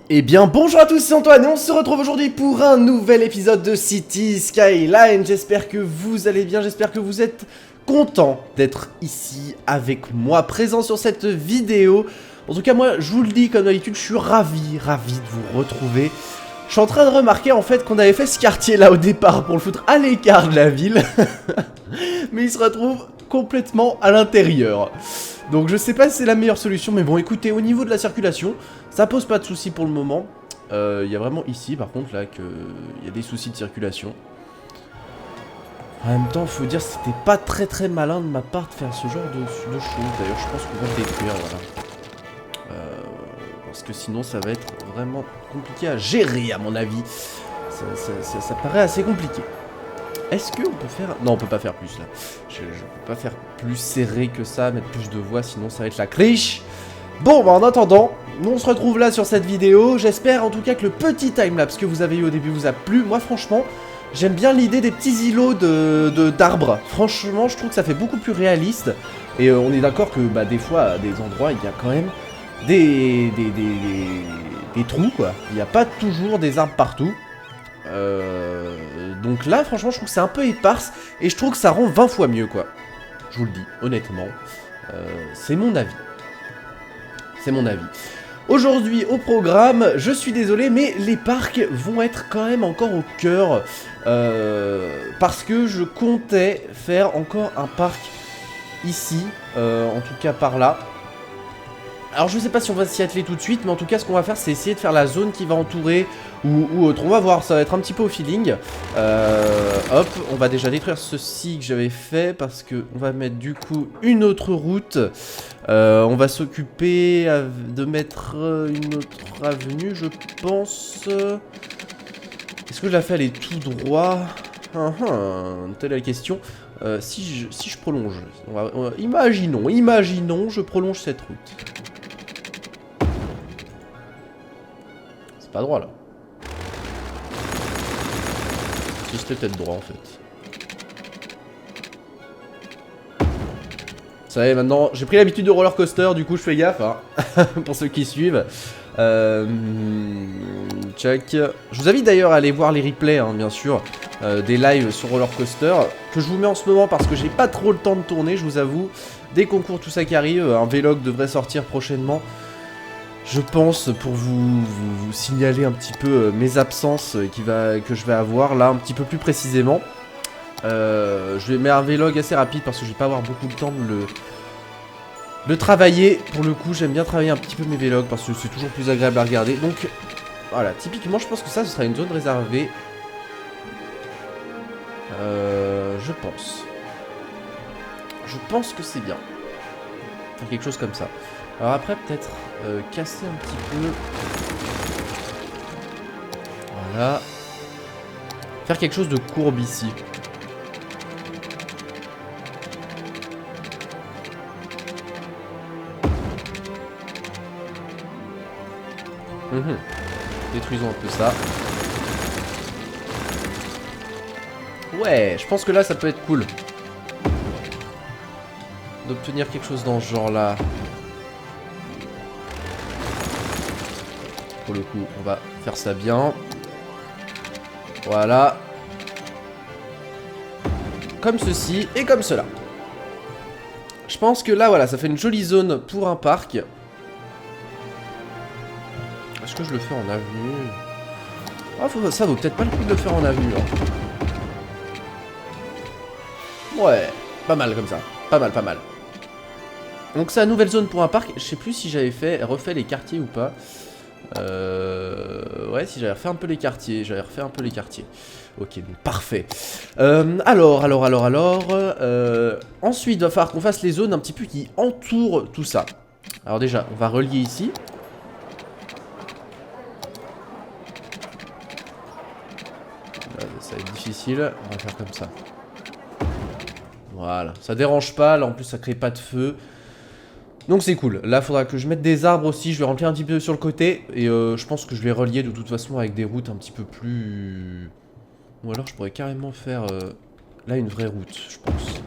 Eh bien bonjour à tous, c'est Antoine et on se retrouve aujourd'hui pour un nouvel épisode de City Skyline. J'espère que vous allez bien, j'espère que vous êtes contents d'être ici avec moi, présent sur cette vidéo. En tout cas moi, je vous le dis comme d'habitude, je suis ravi de vous retrouver. Je suis en train de remarquer en fait qu'on avait fait ce quartier là au départ pour le foutre à l'écart de la ville. Mais il se retrouve complètement à l'intérieur. Donc je sais pas si c'est la meilleure solution, mais bon écoutez, au niveau de la circulation, ça pose pas de soucis pour le moment. Il y a vraiment ici par contre là qu'il y a des soucis de circulation. En même temps, faut dire que c'était pas très malin de ma part de faire ce genre de choses. D'ailleurs, je pense qu'on va le détruire, voilà. Parce que sinon, ça va être vraiment compliqué à gérer, à mon avis. Ça paraît assez compliqué. Est-ce qu'on peut faire... Non, on peut pas faire plus, là. Je peux pas faire plus serré que ça, mettre plus de voix, sinon ça va être la criche. Bon, bah en attendant, nous on se retrouve là sur cette vidéo. J'espère en tout cas que le petit timelapse que vous avez eu au début vous a plu. Moi, franchement, j'aime bien l'idée des petits îlots d'arbres. Franchement, je trouve que ça fait beaucoup plus réaliste. Et on est d'accord que, bah, des fois, à des endroits, il y a quand même des trous, quoi. Il n'y a pas toujours des arbres partout. Donc là, franchement, je trouve que c'est un peu éparse. Et je trouve que ça rend 20 fois mieux, quoi. Je vous le dis, honnêtement. C'est mon avis. C'est mon avis. Aujourd'hui, au programme, je suis désolé, mais les parcs vont être quand même encore au cœur. Parce que je comptais faire encore un parc ici. En tout cas, par là. Alors je sais pas si on va s'y atteler tout de suite, mais en tout cas ce qu'on va faire c'est essayer de faire la zone qui va entourer ou autre. On va voir, ça va être un petit peu au feeling. Hop, on va déjà détruire ceci que j'avais fait parce que on va mettre du coup une autre route. On va s'occuper de mettre une autre avenue, je pense. Est-ce que je la fais aller tout droit? Telle est la question. Si je prolonge, imaginons, je prolonge cette route. C'est pas droit là. Si c'était peut-être droit en fait. Ça y est, maintenant j'ai pris l'habitude de roller coaster, du coup je fais gaffe hein, pour ceux qui suivent. Check. Je vous invite d'ailleurs à aller voir les replays, hein, bien sûr, des lives sur roller coaster que je vous mets en ce moment parce que j'ai pas trop le temps de tourner, je vous avoue. Des concours, tout ça qui arrive, un vlog devrait sortir prochainement. Je pense pour vous signaler un petit peu mes absences que je vais avoir là un petit peu plus précisément. Je vais mettre un vlog assez rapide parce que je vais pas avoir beaucoup de temps de le travailler. Pour le coup, j'aime bien travailler un petit peu mes vlogs parce que c'est toujours plus agréable à regarder. Donc voilà, typiquement, je pense que ça, ce sera une zone réservée. Je pense. Je pense que c'est bien. Faire quelque chose comme ça. Alors après, peut-être casser un petit peu. Voilà. Faire quelque chose de courbe ici. Détruisons un peu ça. Ouais, je pense que là, ça peut être cool. D'obtenir quelque chose dans ce genre-là. Pour le coup, on va faire ça bien. Voilà. Comme ceci et comme cela. Je pense que là, voilà, ça fait une jolie zone pour un parc. Est-ce que je le fais en avenue? Ah, ça vaut peut-être pas le coup de le faire en avenue. Hein. Ouais, pas mal comme ça. Pas mal. Donc c'est la nouvelle zone pour un parc. Je sais plus si j'avais refait les quartiers ou pas. Ouais, si j'avais refait un peu les quartiers. Ok, bon, parfait. Alors. Ensuite, il va falloir qu'on fasse les zones un petit peu qui entourent tout ça. Alors déjà, on va relier ici. Ça va être difficile. On va faire comme ça. Voilà, ça dérange pas. Là, en plus, ça crée pas de feu. Donc c'est cool, là il faudra que je mette des arbres aussi, je vais remplir un petit peu sur le côté. Et je pense que je vais relier de toute façon avec des routes un petit peu plus... Ou alors je pourrais carrément faire là une vraie route, je pense.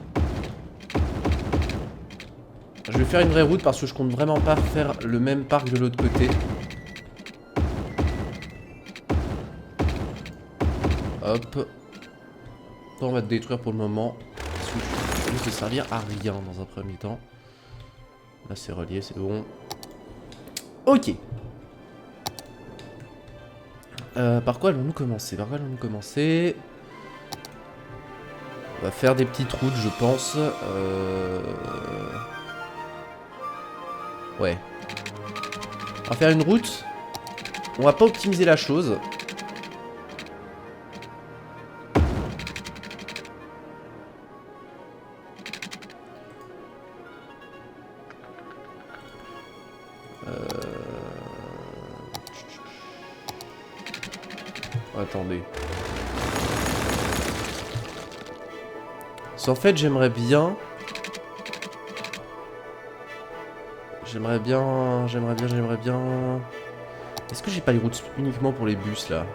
Je vais faire une vraie route parce que je compte vraiment pas faire le même parc de l'autre côté. Hop. On va te détruire pour le moment. Parce que ça risque de servir à rien dans un premier temps. Là c'est relié, c'est bon. Ok. Par quoi allons-nous commencer? On va faire des petites routes, je pense. Ouais. On va faire une route. On va pas optimiser la chose. Attendez. En fait, j'aimerais bien. Est-ce que j'ai pas les routes uniquement pour les bus là?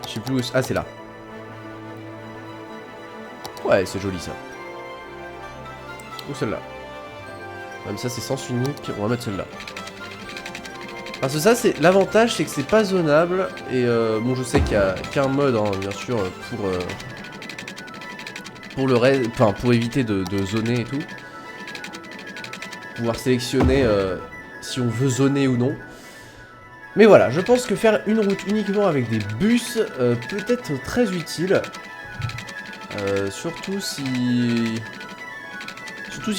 Je sais plus où. Ah, c'est là. Ouais, c'est joli ça. Ou celle-là. Même ça, c'est sens unique. On va mettre celle-là. Parce que ça, c'est l'avantage, c'est que c'est pas zonable. Et bon, je sais qu'il y a qu'un mode, hein, bien sûr, pour le reste, enfin, pour éviter de zoner et tout. Pouvoir sélectionner si on veut zoner ou non. Mais voilà, je pense que faire une route uniquement avec des bus peut être très utile. Surtout si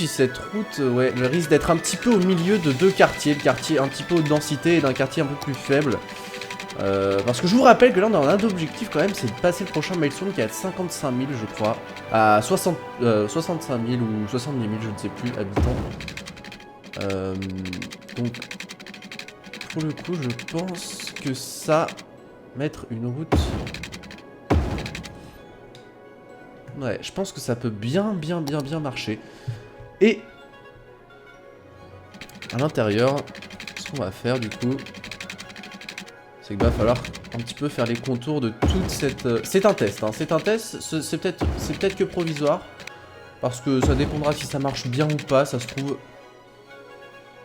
cette route ouais, le risque d'être un petit peu au milieu de deux quartiers. Le quartier un petit peu haute densité et d'un quartier un peu plus faible. Parce que je vous rappelle que là on a un objectif quand même, c'est de passer le prochain milestone qui est à 55 000 je crois. À 65 000 ou 70 000 je ne sais plus habitants. Donc pour le coup je pense que ça, mettre une route... Ouais, je pense que ça peut bien marcher. Et à l'intérieur, ce qu'on va faire du coup, c'est qu'il va falloir un petit peu faire les contours de toute cette... C'est un test, hein. C'est un test, c'est peut-être que provisoire. Parce que ça dépendra si ça marche bien ou pas, ça se trouve...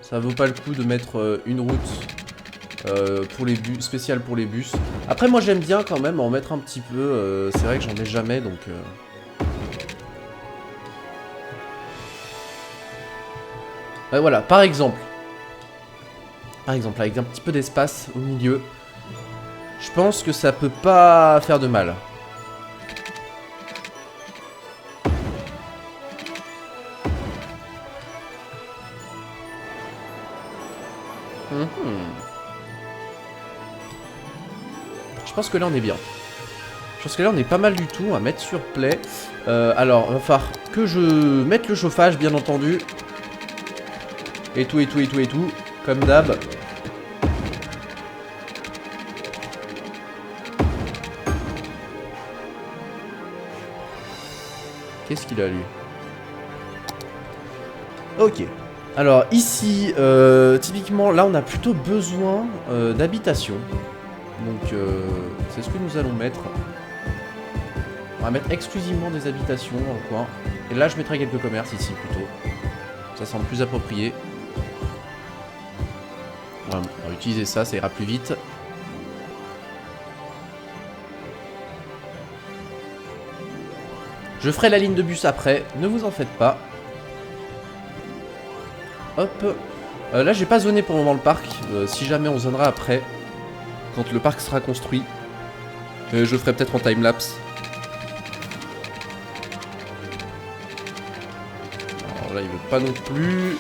Ça vaut pas le coup de mettre une route pour les bus, spéciale pour les bus. Après moi j'aime bien quand même en mettre un petit peu, c'est vrai que j'en ai jamais donc... Voilà, par exemple, avec un petit peu d'espace au milieu, je pense que ça peut pas faire de mal. Je pense que là on est bien. Je pense que là on est pas mal du tout, on va mettre sur play. Alors, il va falloir que je mette le chauffage bien entendu. Et tout, comme d'hab. Qu'est-ce qu'il a lui? Ok. Alors ici, typiquement, là on a plutôt besoin d'habitation. Donc c'est ce que nous allons mettre. On va mettre exclusivement des habitations dans le coin. Et là je mettrai quelques commerces ici plutôt. Ça semble plus approprié. On va utiliser ça, ça ira plus vite. Je ferai la ligne de bus après, ne vous en faites pas. Hop. Là j'ai pas zoné pour le moment le parc. Si jamais on zonera après, quand le parc sera construit. Je ferai peut-être en timelapse. Alors là il veut pas non plus.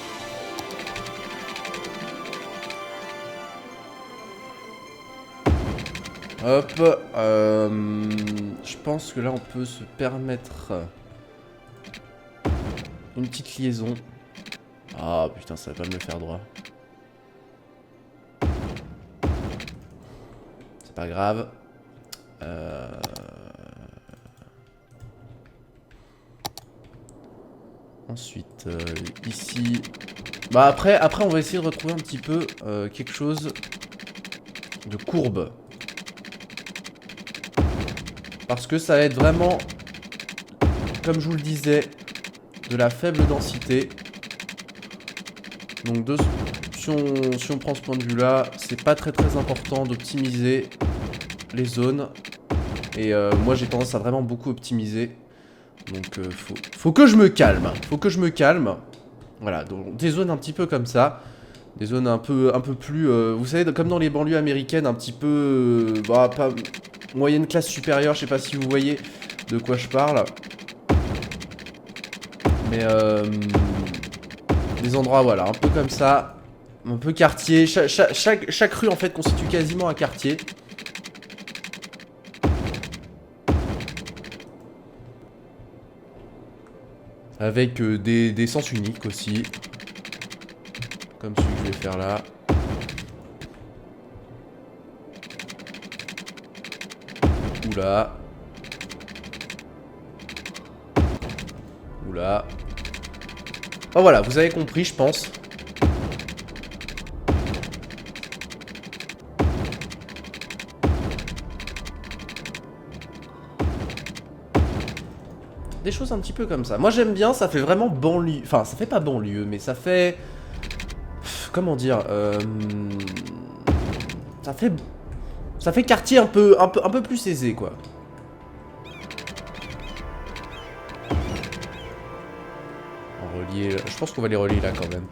Hop, je pense que là on peut se permettre une petite liaison. Ah putain, ça va pas me le faire droit. C'est pas grave. Ensuite, ici... Bah après on va essayer de retrouver un petit peu quelque chose de courbe. Parce que ça va être vraiment, comme je vous le disais, de la faible densité. Donc si on prend ce point de vue-là, c'est pas très important d'optimiser les zones. Et moi, j'ai tendance à vraiment beaucoup optimiser. Donc, faut que je me calme. Faut que je me calme. Voilà, donc des zones un petit peu comme ça. Des zones un peu plus... vous savez, comme dans les banlieues américaines, un petit peu... bah, pas moyenne classe supérieure, je sais pas si vous voyez de quoi je parle. Mais des endroits, voilà, un peu comme ça. Un peu quartier. Chaque rue, en fait, constitue quasiment un quartier. Avec des sens uniques aussi. Comme celui que je vais faire là. Oula. Oula. Oh voilà, vous avez compris, je pense. Des choses un petit peu comme ça. Moi j'aime bien, ça fait vraiment banlieue. Enfin, ça fait pas banlieue, mais ça fait... Comment dire Ça fait quartier un peu plus aisé, quoi. On relier... Je pense qu'on va les relier là, quand même.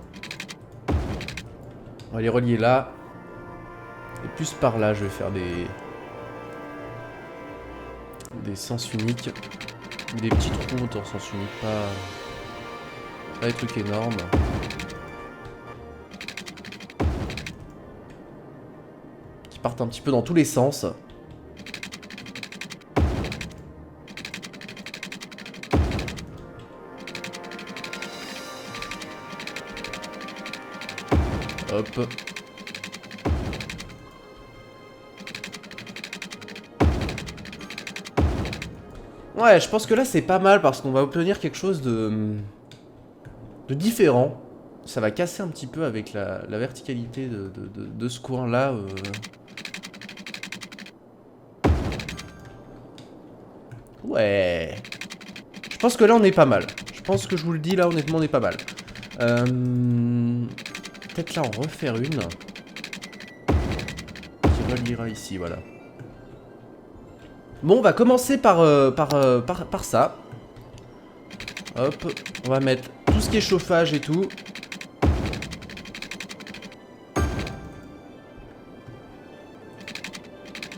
On va les relier là. Et plus par là, je vais faire des sens uniques. Des petits trous dans sens unique, pas des trucs énormes. Qui partent un petit peu dans tous les sens. Hop. Ouais, je pense que là c'est pas mal parce qu'on va obtenir quelque chose de différent. Ça va casser un petit peu avec la verticalité de ce coin-là. Ouais. Je pense que là on est pas mal. Je pense que je vous le dis là, honnêtement on est pas mal. Peut-être là en refaire une. Qui reliera ici, voilà. Bon, on va commencer par ça. Hop, on va mettre tout ce qui est chauffage et tout.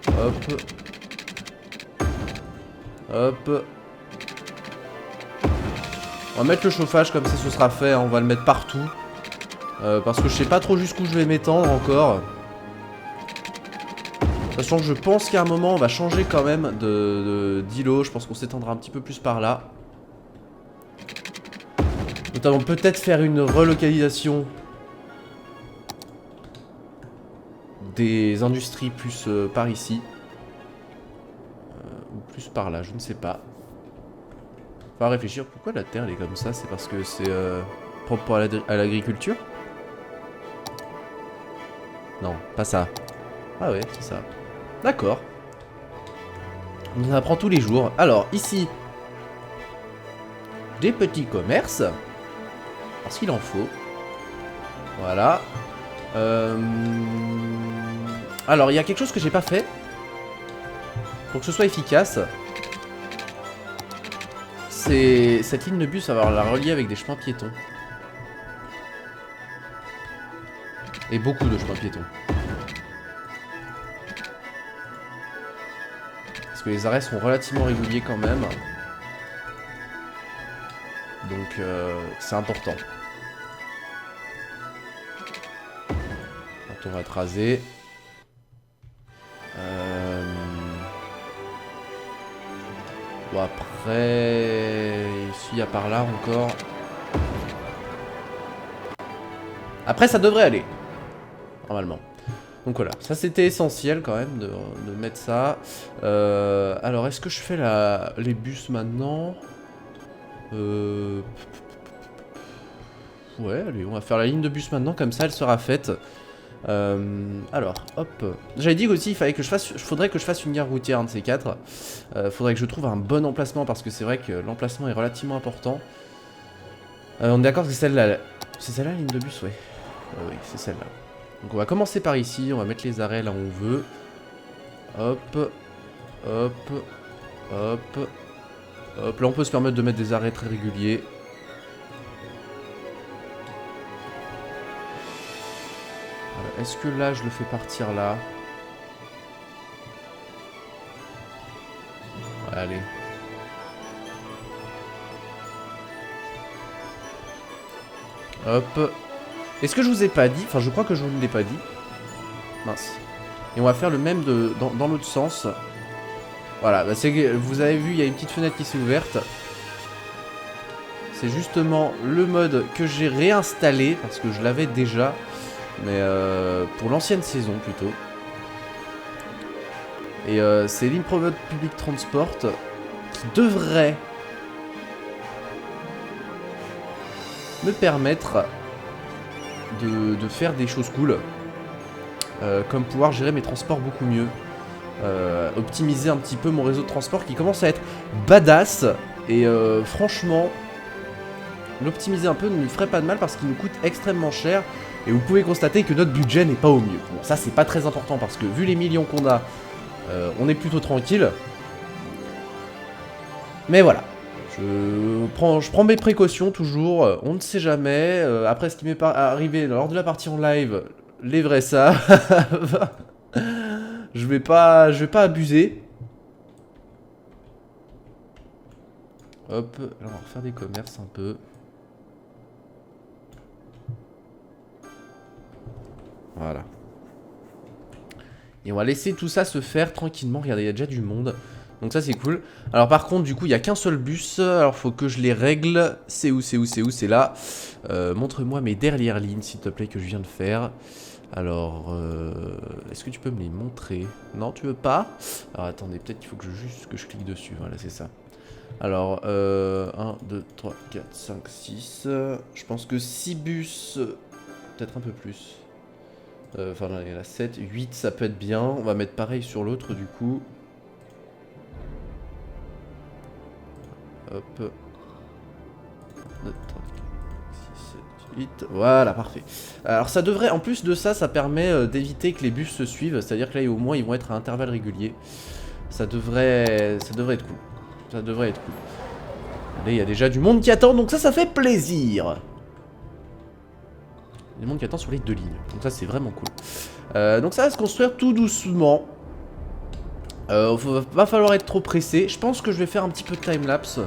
Hop. Hop. On va mettre le chauffage, comme ça ce sera fait, hein, on va le mettre partout. Parce que je sais pas trop jusqu'où je vais m'étendre encore. Sachant que je pense qu'à un moment on va changer quand même d'îlot. Je pense qu'on s'étendra un petit peu plus par là. Notamment peut-être faire une relocalisation des industries plus par ici. Ou plus par là, je ne sais pas. Faut réfléchir, pourquoi la terre elle est comme ça? C'est parce que c'est propre à l'agriculture? Non, pas ça. Ah ouais, c'est ça. D'accord. On en apprend tous les jours. Alors, ici, des petits commerces. Parce qu'il en faut. Voilà. Alors, il y a quelque chose que j'ai pas fait. Pour que ce soit efficace. C'est cette ligne de bus, on va la relier avec des chemins piétons. Et beaucoup de chemins piétons. Parce que les arrêts sont relativement réguliers quand même. Donc c'est important. Quand on va te raser. Bon après... Ici, il y a par là encore. Après ça devrait aller. Normalement. Donc voilà, ça c'était essentiel quand même de mettre ça. Alors est-ce que je fais les bus maintenant? Ouais, allez, on va faire la ligne de bus maintenant, comme ça elle sera faite. Alors, hop. J'avais dit aussi, faudrait que je fasse une gare routière, un de ces quatre. Faudrait que je trouve un bon emplacement, parce que c'est vrai que l'emplacement est relativement important. On est d'accord que c'est celle-là. C'est celle-là la ligne de bus, ouais. Oui, c'est celle-là. Donc on va commencer par ici, on va mettre les arrêts là où on veut. Hop, hop, hop, hop. Là on peut se permettre de mettre des arrêts très réguliers. Est-ce que là je le fais partir là? Ouais, allez. Hop. Est-ce que je vous ai pas dit? Enfin, je crois que je vous ne l'ai pas dit. Mince. Et on va faire le même dans l'autre sens. Voilà, bah vous avez vu, il y a une petite fenêtre qui s'est ouverte. C'est justement le mode que j'ai réinstallé, parce que je l'avais déjà. Mais pour l'ancienne saison plutôt. Et c'est l'Improved Public Transport qui devrait me permettre de faire des choses cool, comme pouvoir gérer mes transports beaucoup mieux, optimiser un petit peu mon réseau de transport qui commence à être badass, et franchement l'optimiser un peu ne nous ferait pas de mal parce qu'il nous coûte extrêmement cher, et vous pouvez constater que notre budget n'est pas au mieux. Bon, ça c'est pas très important parce que vu les millions qu'on a, on est plutôt tranquille, mais voilà. Je prends mes précautions toujours, on ne sait jamais. Après ce qui m'est arrivé lors de la partie en live, les vrais ça. je vais pas abuser. Hop, là on va refaire des commerces un peu. Voilà. Et on va laisser tout ça se faire tranquillement. Regardez, il y a déjà du monde. Donc ça c'est cool. Alors par contre du coup il n'y a qu'un seul bus. Alors faut que je les règle. C'est où? C'est là. Montre-moi mes dernières lignes s'il te plaît que je viens de faire. Alors est-ce que tu peux me les montrer? Non, tu veux pas? Alors attendez, peut-être qu'il faut que je clique dessus. Voilà, c'est ça. Alors 1, 2, 3, 4, 5, 6. Je pense que 6 bus. Peut-être un peu plus. Enfin il y en a 7, 8 ça peut être bien. On va mettre pareil sur l'autre du coup. Hop. 2, 3, 4, 6, 7, 8. Voilà, parfait. Alors ça devrait, en plus de ça, ça permet d'éviter que les bus se suivent. C'est-à-dire que là, au moins, ils vont être à intervalles réguliers. Ça devrait être cool. Ça devrait être cool. Allez, il y a déjà du monde qui attend, donc ça fait plaisir. Il y a du monde qui attend sur les 2 lignes. Donc ça, c'est vraiment cool. Donc ça va se construire tout doucement. Va falloir être trop pressé. Je pense que je vais faire un petit peu de timelapse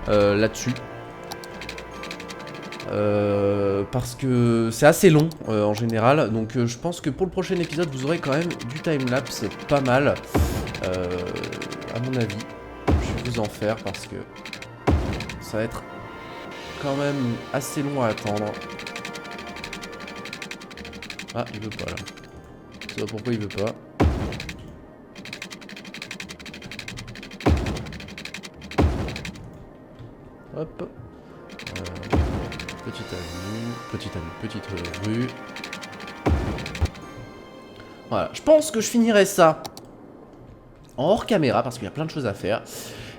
là-dessus. Parce que c'est assez long en général. Donc je pense que pour le prochain épisode, vous aurez quand même du timelapse pas mal. À mon avis. Je vais vous en faire parce que ça va être quand même assez long à attendre. Ah, il veut pas là. Je sais pas pourquoi il veut pas. Hop. Petite rue. Voilà, je pense que je finirai ça en hors caméra parce qu'il y a plein de choses à faire.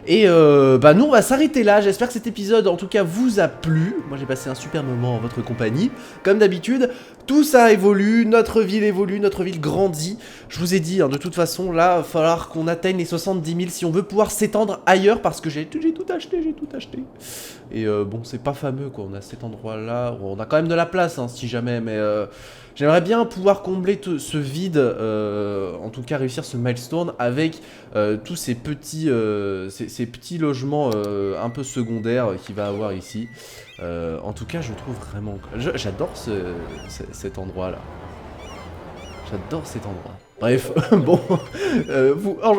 Et bah nous on va s'arrêter là. J'espère que cet épisode en tout cas vous a plu. Moi j'ai passé un super moment en votre compagnie. Comme d'habitude, tout ça évolue, notre ville grandit. Je vous ai dit, hein, de toute façon là, il va falloir qu'on atteigne les 70 000 si on veut pouvoir s'étendre ailleurs. Parce que j'ai tout acheté, Et bon, c'est pas fameux quoi, on a cet endroit là. On a quand même de la place hein, si jamais, mais j'aimerais bien pouvoir combler ce vide, en tout cas réussir ce milestone avec tous ces petits logements un peu secondaires qu'il va avoir ici. En tout cas, je trouve vraiment... J'adore cet endroit là. J'adore cet endroit. Bref, bon,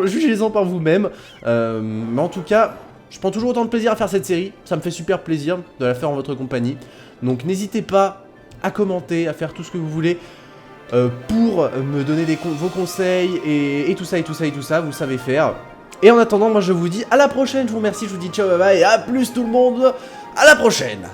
jugez-en par vous-même. Mais en tout cas, je prends toujours autant de plaisir à faire cette série. Ça me fait super plaisir de la faire en votre compagnie. Donc n'hésitez pas à commenter, à faire tout ce que vous voulez pour me donner vos conseils et tout ça, vous savez faire. Et en attendant, moi je vous dis à la prochaine, je vous remercie, je vous dis ciao, bye bye, et à plus tout le monde, à la prochaine.